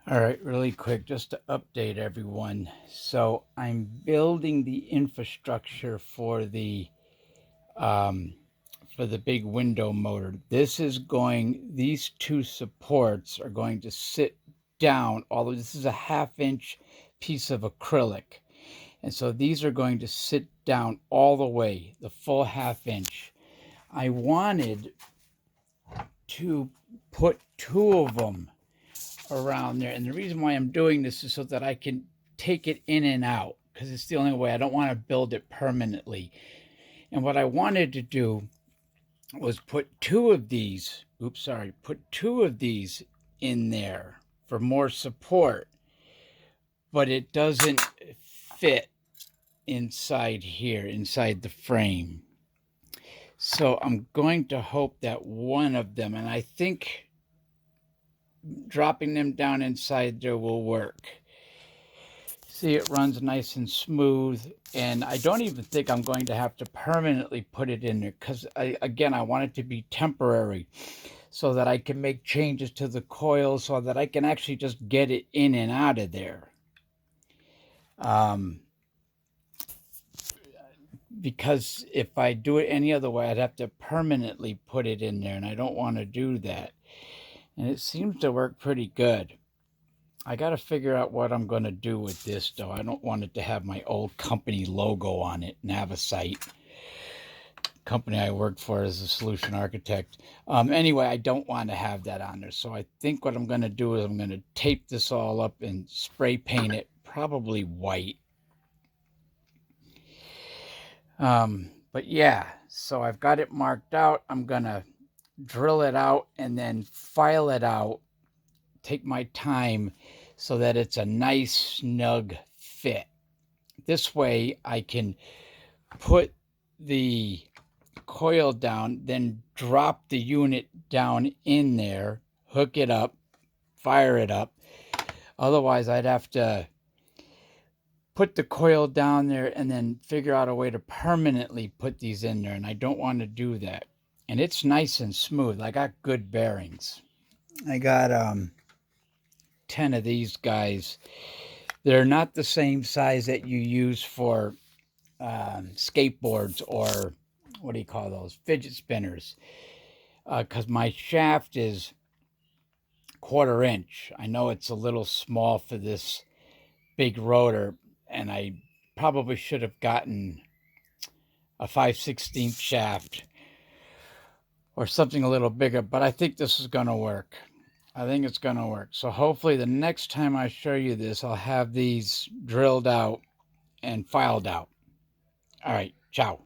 All right, really quick, just to update everyone. So I'm building the infrastructure um, for the big window motor. These two supports are going to sit down. Although this is a half-inch piece of acrylic, and so these are going to sit down all the way, the full half-inch. I wanted to put two of them around there. And the reason why I'm doing this is so that I can take it in and out, because it's the only way. I don't want to build it permanently. And what I wanted to do was put put two of these in there for more support, but it doesn't fit inside here, inside the frame. So I'm going to hope that one of them, and I think dropping them down inside there will work. See, it runs nice and smooth, and I don't even think I'm going to have to permanently put it in there, because again, I want it to be temporary so that I can make changes to the coil so that I can actually just get it in and out of there. Because if I do it any other way, I'd have to permanently put it in there, and I don't want to do that. And it seems to work pretty good. I got to figure out what I'm going to do with this, though. I don't want it to have my old company logo on it, Navisite. Company I worked for as a solution architect. Anyway, I don't want to have that on there. So I think what I'm going to do is I'm going to tape this all up and spray paint it, probably white. But yeah, so I've got it marked out. I'm going to drill it out and then file it out. Take my time so that it's a nice, snug fit. This way I can put the coil down, then drop the unit down in there, hook it up, fire it up. Otherwise, I'd have to put the coil down there and then figure out a way to permanently put these in there, and I don't want to do that. And it's nice and smooth. I got good bearings. I got 10 of these guys. They're not the same size that you use for skateboards or what do you call those, fidget spinners, because my shaft is 1/4 inch. I know it's a little small for this big rotor, and I probably should have gotten a 5/16 shaft or something a little bigger, but I think this is going to work. I think it's going to work. So hopefully the next time I show you this, I'll have these drilled out and filed out. All right, ciao.